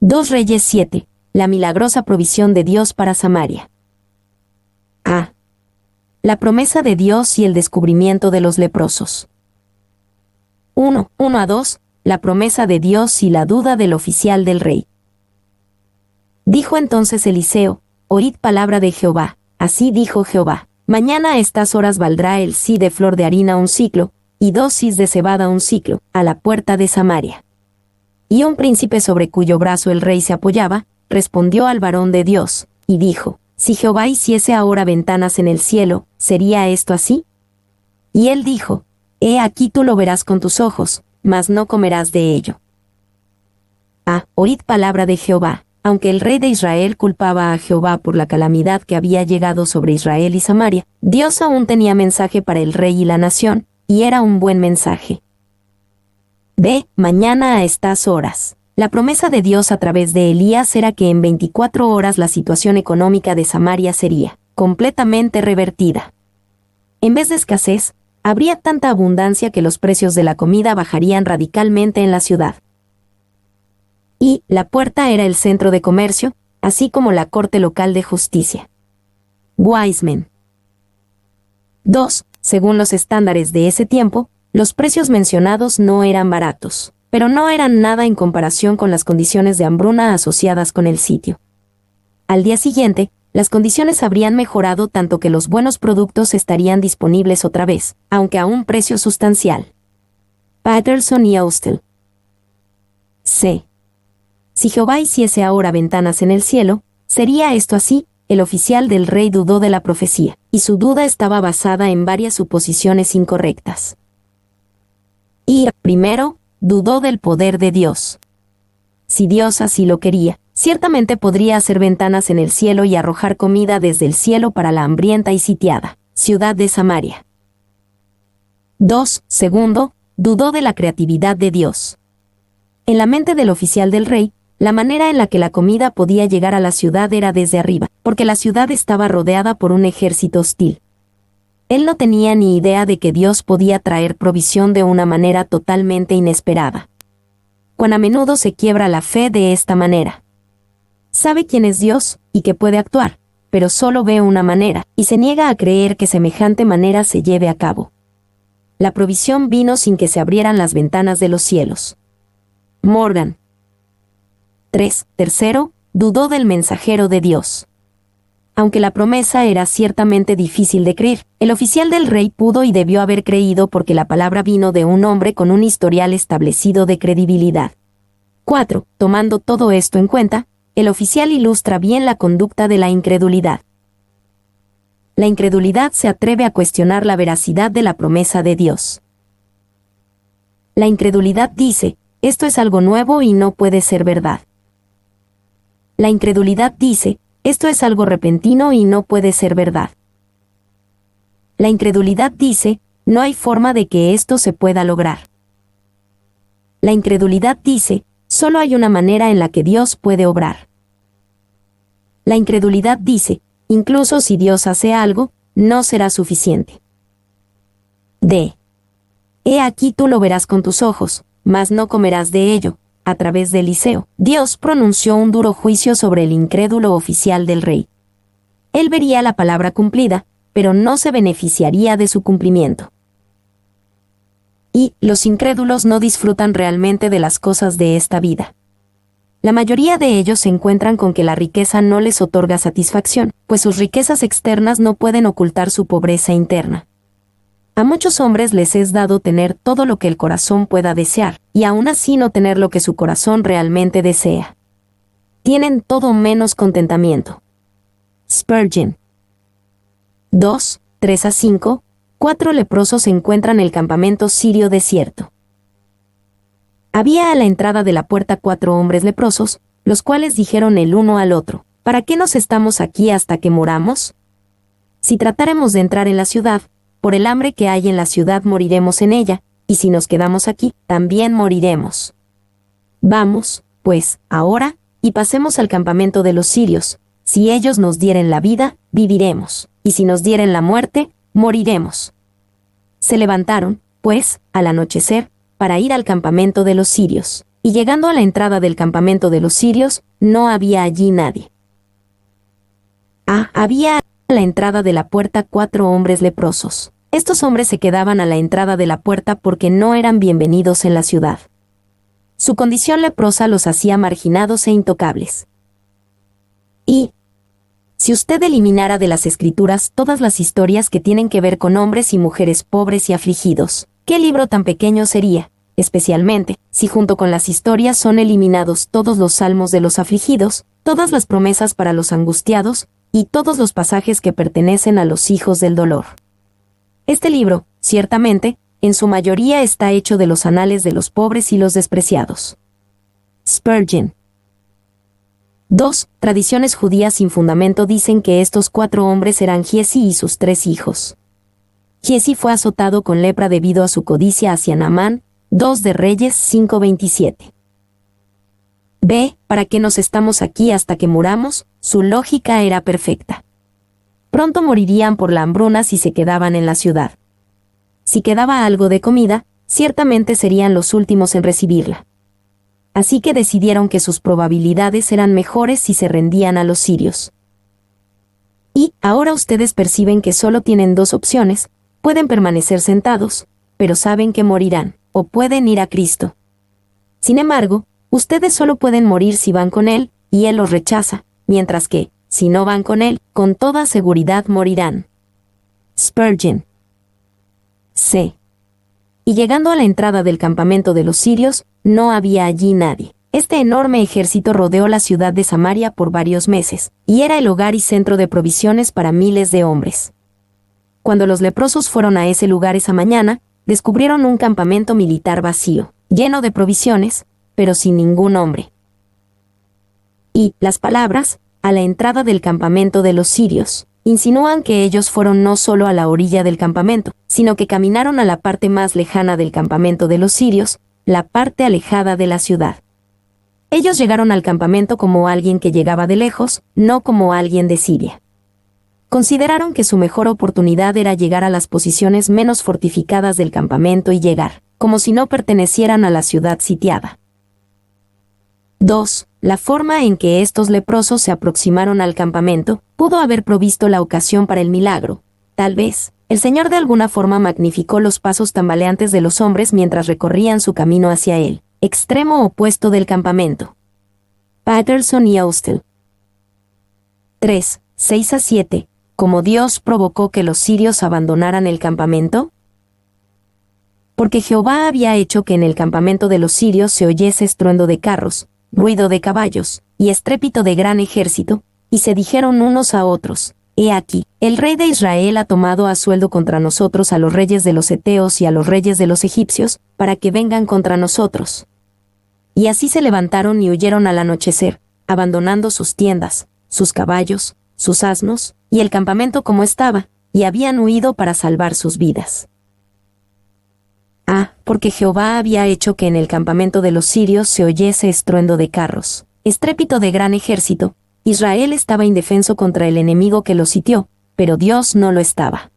2 Reyes 7. La milagrosa provisión de Dios para Samaria. A. La promesa de Dios y el descubrimiento de los leprosos. 1 a 2. La promesa de Dios y la duda del oficial del rey. Dijo entonces Eliseo: Oíd palabra de Jehová. Así dijo Jehová: Mañana a estas horas valdrá el sí de flor de harina un siclo, y 2 sis de cebada un siclo, a la puerta de Samaria. Y un príncipe sobre cuyo brazo el rey se apoyaba, respondió al varón de Dios, y dijo: Si Jehová hiciese ahora ventanas en el cielo, ¿sería esto así? Y él dijo: He aquí tú lo verás con tus ojos, mas no comerás de ello. Oíd palabra de Jehová. Aunque el rey de Israel culpaba a Jehová por la calamidad que había llegado sobre Israel y Samaria, Dios aún tenía mensaje para el rey y la nación, y era un buen mensaje. B. Mañana a estas horas. La promesa de Dios a través de Elías era que en 24 horas la situación económica de Samaria sería completamente revertida. En vez de escasez, habría tanta abundancia que los precios de la comida bajarían radicalmente en la ciudad. Y la puerta era el centro de comercio, así como la corte local de justicia. Wiseman. 2. Según los estándares de ese tiempo, los precios mencionados no eran baratos, pero no eran nada en comparación con las condiciones de hambruna asociadas con el sitio. Al día siguiente, las condiciones habrían mejorado tanto que los buenos productos estarían disponibles otra vez, aunque a un precio sustancial. Patterson y Austell. C. Si Jehová hiciese ahora ventanas en el cielo, ¿sería esto así? El oficial del rey dudó de la profecía, y su duda estaba basada en varias suposiciones incorrectas. Y, primero, dudó del poder de Dios. Si Dios así lo quería, ciertamente podría hacer ventanas en el cielo y arrojar comida desde el cielo para la hambrienta y sitiada ciudad de Samaria. 2. Segundo, dudó de la creatividad de Dios. En la mente del oficial del rey, la manera en la que la comida podía llegar a la ciudad era desde arriba, porque la ciudad estaba rodeada por un ejército hostil. Él no tenía ni idea de que Dios podía traer provisión de una manera totalmente inesperada. Cuán a menudo se quiebra la fe de esta manera. Sabe quién es Dios, y que puede actuar, pero solo ve una manera, y se niega a creer que semejante manera se lleve a cabo. La provisión vino sin que se abrieran las ventanas de los cielos. Morgan. 3. Tercero, dudó del mensajero de Dios. Aunque la promesa era ciertamente difícil de creer, el oficial del rey pudo y debió haber creído porque la palabra vino de un hombre con un historial establecido de credibilidad. 4. Tomando todo esto en cuenta, el oficial ilustra bien la conducta de la incredulidad. La incredulidad se atreve a cuestionar la veracidad de la promesa de Dios. La incredulidad dice: esto es algo nuevo y no puede ser verdad. La incredulidad dice: esto es algo repentino y no puede ser verdad. La incredulidad dice: no hay forma de que esto se pueda lograr. La incredulidad dice: solo hay una manera en la que Dios puede obrar. La incredulidad dice: incluso si Dios hace algo, no será suficiente. D. He aquí tú lo verás con tus ojos, mas no comerás de ello. A través de Eliseo, Dios pronunció un duro juicio sobre el incrédulo oficial del rey. Él vería la palabra cumplida, pero no se beneficiaría de su cumplimiento. Y los incrédulos no disfrutan realmente de las cosas de esta vida. La mayoría de ellos se encuentran con que la riqueza no les otorga satisfacción, pues sus riquezas externas no pueden ocultar su pobreza interna. A muchos hombres les es dado tener todo lo que el corazón pueda desear, y aún así no tener lo que su corazón realmente desea. Tienen todo menos contentamiento. Spurgeon. 2, 3 a 5, 4 leprosos encuentran el campamento sirio desierto. Había a la entrada de la puerta 4 hombres leprosos, los cuales dijeron el uno al otro: ¿para qué nos estamos aquí hasta que moramos? Si tratáremos de entrar en la ciudad, por el hambre que hay en la ciudad moriremos en ella, y si nos quedamos aquí, también moriremos. Vamos, pues, ahora, y pasemos al campamento de los sirios. Si ellos nos dieren la vida, viviremos, y si nos dieren la muerte, moriremos. Se levantaron, pues, al anochecer, para ir al campamento de los sirios. y llegando a la entrada del campamento de los sirios, no había allí nadie. Había a la entrada de la puerta 4 hombres leprosos. Estos hombres se quedaban a la entrada de la puerta porque no eran bienvenidos en la ciudad. Su condición leprosa los hacía marginados e intocables. Y, si usted eliminara de las escrituras todas las historias que tienen que ver con hombres y mujeres pobres y afligidos, ¿qué libro tan pequeño sería? Especialmente, si junto con las historias son eliminados todos los salmos de los afligidos, todas las promesas para los angustiados, y todos los pasajes que pertenecen a los hijos del dolor. Este libro, ciertamente, en su mayoría está hecho de los anales de los pobres y los despreciados. Spurgeon. 2. Tradiciones judías sin fundamento dicen que estos 4 hombres eran Giezi y sus 3 hijos. Giezi fue azotado con lepra debido a su codicia hacia Naamán, 2 de Reyes 5:27. B. ¿Para qué nos estamos aquí hasta que muramos? Su lógica era perfecta. Pronto morirían por la hambruna si se quedaban en la ciudad. Si quedaba algo de comida, ciertamente serían los últimos en recibirla. Así que decidieron que sus probabilidades eran mejores si se rendían a los sirios. Y ahora ustedes perciben que solo tienen 2 opciones: pueden permanecer sentados, pero saben que morirán, o pueden ir a Cristo. Sin embargo, ustedes solo pueden morir si van con Él, y Él los rechaza, mientras que, si no van con Él, con toda seguridad morirán. Spurgeon. C. Y llegando a la entrada del campamento de los sirios, no había allí nadie. Este enorme ejército rodeó la ciudad de Samaria por varios meses, y era el hogar y centro de provisiones para miles de hombres. Cuando los leprosos fueron a ese lugar esa mañana, descubrieron un campamento militar vacío, lleno de provisiones, pero sin ningún hombre. Y las palabras, a la entrada del campamento de los sirios, insinúan que ellos fueron no solo a la orilla del campamento, sino que caminaron a la parte más lejana del campamento de los sirios, la parte alejada de la ciudad. Ellos llegaron al campamento como alguien que llegaba de lejos, no como alguien de Siria. Consideraron que su mejor oportunidad era llegar a las posiciones menos fortificadas del campamento y llegar, como si no pertenecieran a la ciudad sitiada. 2. La forma en que estos leprosos se aproximaron al campamento pudo haber provisto la ocasión para el milagro. Tal vez, el Señor de alguna forma magnificó los pasos tambaleantes de los hombres mientras recorrían su camino hacia él, extremo opuesto del campamento. Patterson y Austell. 3. 6-7. ¿Cómo Dios provocó que los sirios abandonaran el campamento? Porque Jehová había hecho que en el campamento de los sirios se oyese estruendo de carros, ruido de caballos, y estrépito de gran ejército, y se dijeron unos a otros: He aquí, el rey de Israel ha tomado a sueldo contra nosotros a los reyes de los heteos y a los reyes de los egipcios, para que vengan contra nosotros. Y así se levantaron y huyeron al anochecer, abandonando sus tiendas, sus caballos, sus asnos, y el campamento como estaba, y habían huido para salvar sus vidas. Porque Jehová había hecho que en el campamento de los sirios se oyese estruendo de carros, estrépito de gran ejército. Israel estaba indefenso contra el enemigo que lo sitió, pero Dios no lo estaba.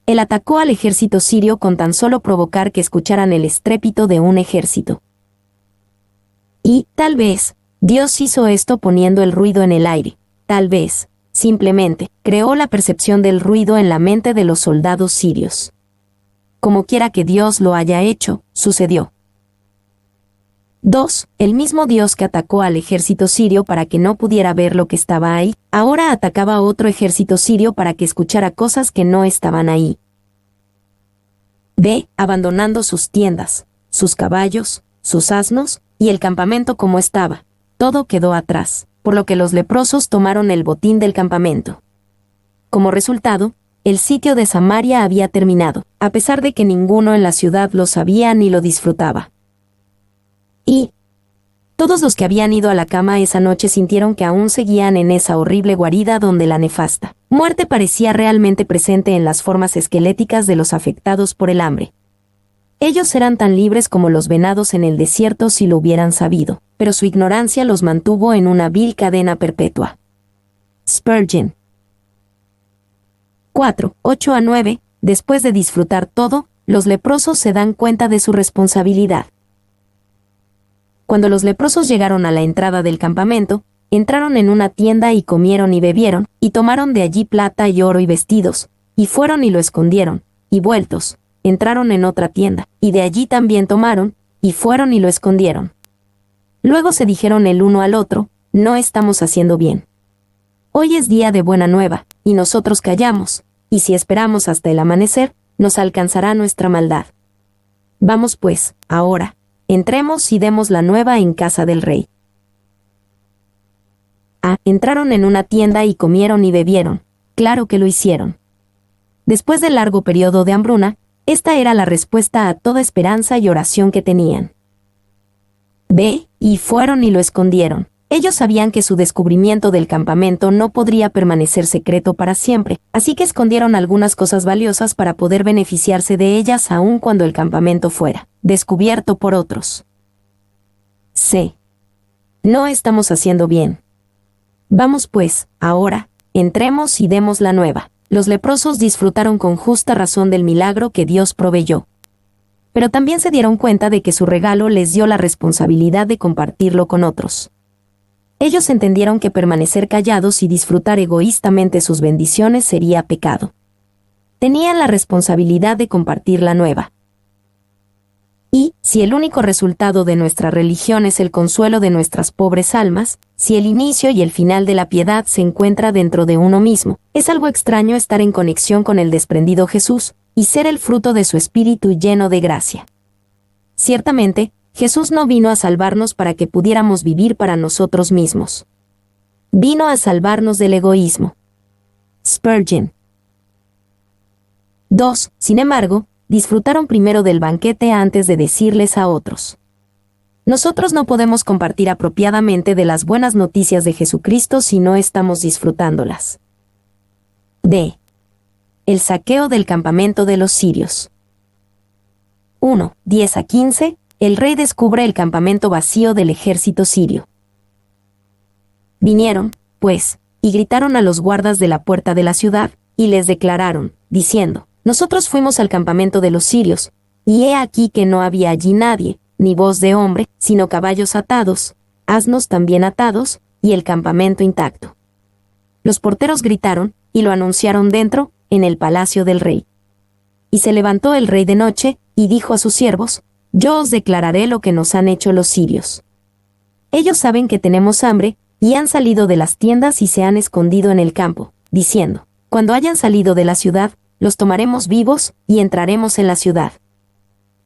Él atacó al ejército sirio con tan solo provocar que escucharan el estrépito de un ejército. Y, tal vez, Dios hizo esto poniendo el ruido en el aire. Tal vez, simplemente, creó la percepción del ruido en la mente de los soldados sirios. Como quiera que Dios lo haya hecho, sucedió. 2. El mismo Dios que atacó al ejército sirio para que no pudiera ver lo que estaba ahí, ahora atacaba a otro ejército sirio para que escuchara cosas que no estaban ahí. B. Abandonando sus tiendas, sus caballos, sus asnos, y el campamento como estaba, todo quedó atrás, por lo que los leprosos tomaron el botín del campamento. Como resultado, el sitio de Samaria había terminado, a pesar de que ninguno en la ciudad lo sabía ni lo disfrutaba. Y todos los que habían ido a la cama esa noche sintieron que aún seguían en esa horrible guarida donde la nefasta muerte parecía realmente presente en las formas esqueléticas de los afectados por el hambre. Ellos eran tan libres como los venados en el desierto si lo hubieran sabido, pero su ignorancia los mantuvo en una vil cadena perpetua. Spurgeon. 4. 8-9. Después de disfrutar todo, los leprosos se dan cuenta de su responsabilidad. Cuando los leprosos llegaron a la entrada del campamento, entraron en una tienda y comieron y bebieron, y tomaron de allí plata y oro y vestidos, y fueron y lo escondieron, y vueltos, entraron en otra tienda, y de allí también tomaron, y fueron y lo escondieron. Luego se dijeron el uno al otro, no estamos haciendo bien. Hoy es día de buena nueva, y nosotros callamos, y si esperamos hasta el amanecer, nos alcanzará nuestra maldad. Vamos pues, ahora, entremos y demos la nueva en casa del rey. Entraron en una tienda y comieron y bebieron, claro que lo hicieron. Después del largo periodo de hambruna, esta era la respuesta a toda esperanza y oración que tenían. Y fueron y lo escondieron. Ellos sabían que su descubrimiento del campamento no podría permanecer secreto para siempre, así que escondieron algunas cosas valiosas para poder beneficiarse de ellas aun cuando el campamento fuera descubierto por otros. No estamos haciendo bien. Vamos pues, ahora, entremos y demos la nueva. Los leprosos disfrutaron con justa razón del milagro que Dios proveyó. Pero también se dieron cuenta de que su regalo les dio la responsabilidad de compartirlo con otros. Ellos entendieron que permanecer callados y disfrutar egoístamente sus bendiciones sería pecado. Tenían la responsabilidad de compartir la nueva. Y, si el único resultado de nuestra religión es el consuelo de nuestras pobres almas, si el inicio y el final de la piedad se encuentra dentro de uno mismo, es algo extraño estar en conexión con el desprendido Jesús, y ser el fruto de su espíritu lleno de gracia. Ciertamente, Jesús no vino a salvarnos para que pudiéramos vivir para nosotros mismos. Vino a salvarnos del egoísmo. Spurgeon. 2. Sin embargo, disfrutaron primero del banquete antes de decirles a otros. Nosotros no podemos compartir apropiadamente de las buenas noticias de Jesucristo si no estamos disfrutándolas. El saqueo del campamento de los sirios. 1. 10-15. El rey descubre el campamento vacío del ejército sirio. Vinieron, pues, y gritaron a los guardas de la puerta de la ciudad, y les declararon, diciendo, nosotros fuimos al campamento de los sirios, y he aquí que no había allí nadie, ni voz de hombre, sino caballos atados, asnos también atados, y el campamento intacto. Los porteros gritaron, y lo anunciaron dentro, en el palacio del rey. Y se levantó el rey de noche, y dijo a sus siervos, yo os declararé lo que nos han hecho los sirios. Ellos saben que tenemos hambre, y han salido de las tiendas y se han escondido en el campo, diciendo, cuando hayan salido de la ciudad, los tomaremos vivos, y entraremos en la ciudad.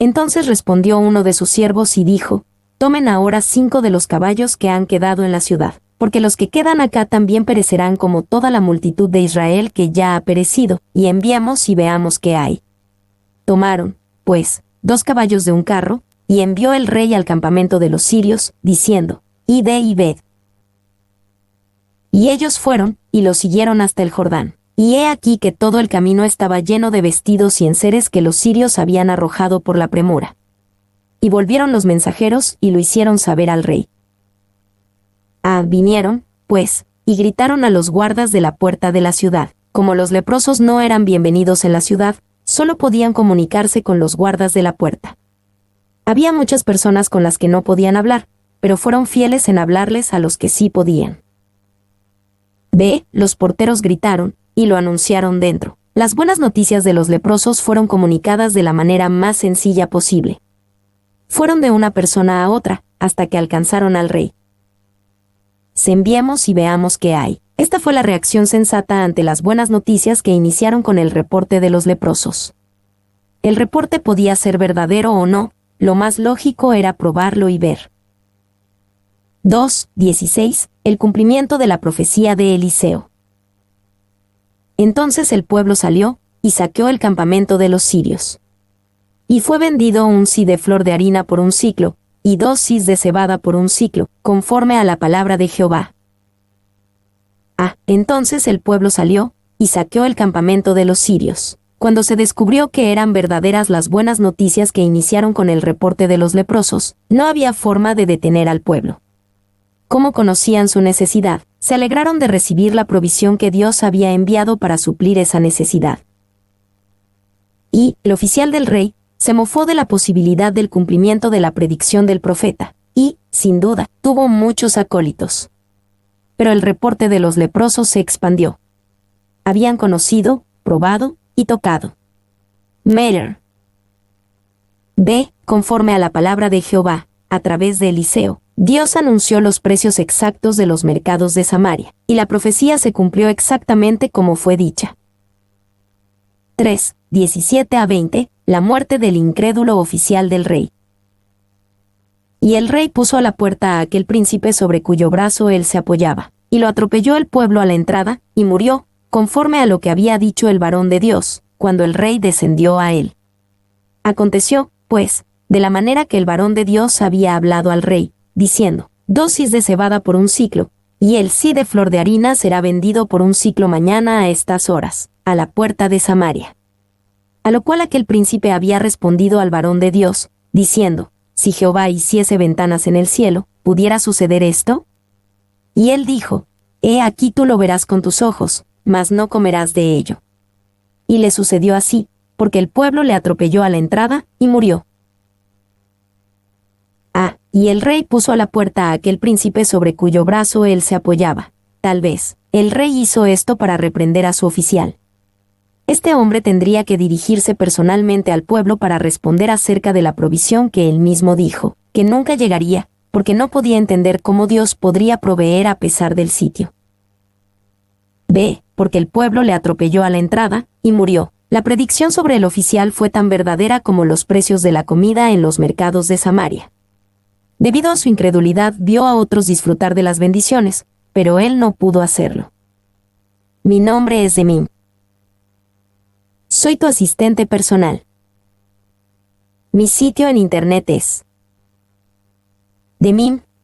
Entonces respondió uno de sus siervos y dijo, tomen ahora 5 de los caballos que han quedado en la ciudad, porque los que quedan acá también perecerán como toda la multitud de Israel que ya ha perecido, y enviemos y veamos qué hay. Tomaron, pues, 2 caballos de un carro, y envió el rey al campamento de los sirios, diciendo, id y ved. Y ellos fueron, y lo siguieron hasta el Jordán. Y he aquí que todo el camino estaba lleno de vestidos y enseres que los sirios habían arrojado por la premura. Y volvieron los mensajeros, y lo hicieron saber al rey. Vinieron, pues, y gritaron a los guardas de la puerta de la ciudad. Como los leprosos no eran bienvenidos en la ciudad, solo podían comunicarse con los guardas de la puerta. Había muchas personas con las que no podían hablar, pero fueron fieles en hablarles a los que sí podían. Los porteros gritaron, y lo anunciaron dentro. Las buenas noticias de los leprosos fueron comunicadas de la manera más sencilla posible. Fueron de una persona a otra, hasta que alcanzaron al rey. Enviemos y veamos qué hay. Esta fue la reacción sensata ante las buenas noticias que iniciaron con el reporte de los leprosos. El reporte podía ser verdadero o no, lo más lógico era probarlo y ver. 2:16. El cumplimiento de la profecía de Eliseo. Entonces el pueblo salió, y saqueó el campamento de los sirios. Y fue vendido un si de flor de harina por un siclo, y 2 sis de cebada por un siclo, conforme a la palabra de Jehová. Entonces el pueblo salió, y saqueó el campamento de los sirios. Cuando se descubrió que eran verdaderas las buenas noticias que iniciaron con el reporte de los leprosos, no había forma de detener al pueblo. Como conocían su necesidad, se alegraron de recibir la provisión que Dios había enviado para suplir esa necesidad. Y, el oficial del rey, se mofó de la posibilidad del cumplimiento de la predicción del profeta, y, sin duda, tuvo muchos acólitos. Pero el reporte de los leprosos se expandió. Habían conocido, probado y tocado. Meyer. B. Conforme a la palabra de Jehová, a través de Eliseo, Dios anunció los precios exactos de los mercados de Samaria, y la profecía se cumplió exactamente como fue dicha. 3. 17 a 20. La muerte del incrédulo oficial del rey. Y el rey puso a la puerta a aquel príncipe sobre cuyo brazo él se apoyaba, y lo atropelló el pueblo a la entrada, y murió, conforme a lo que había dicho el varón de Dios, cuando el rey descendió a él. Aconteció, pues, de la manera que el varón de Dios había hablado al rey, diciendo, 2 sis de cebada por un siclo, y el sí de flor de harina será vendido por un siclo mañana a estas horas, a la puerta de Samaria. A lo cual aquel príncipe había respondido al varón de Dios, diciendo, si Jehová hiciese ventanas en el cielo, ¿pudiera suceder esto? Y él dijo, he aquí tú lo verás con tus ojos, mas no comerás de ello. Y le sucedió así, porque el pueblo le atropelló a la entrada, y murió. Y el rey puso a la puerta a aquel príncipe sobre cuyo brazo él se apoyaba. Tal vez, el rey hizo esto para reprender a su oficial. Este hombre tendría que dirigirse personalmente al pueblo para responder acerca de la provisión que él mismo dijo, que nunca llegaría, porque no podía entender cómo Dios podría proveer a pesar del sitio. B. Porque el pueblo le atropelló a la entrada, y murió. La predicción sobre el oficial fue tan verdadera como los precios de la comida en los mercados de Samaria. Debido a su incredulidad, vio a otros disfrutar de las bendiciones, pero él no pudo hacerlo. Mi nombre es Demim. Soy tu asistente personal. Mi sitio en internet es demim.es.tl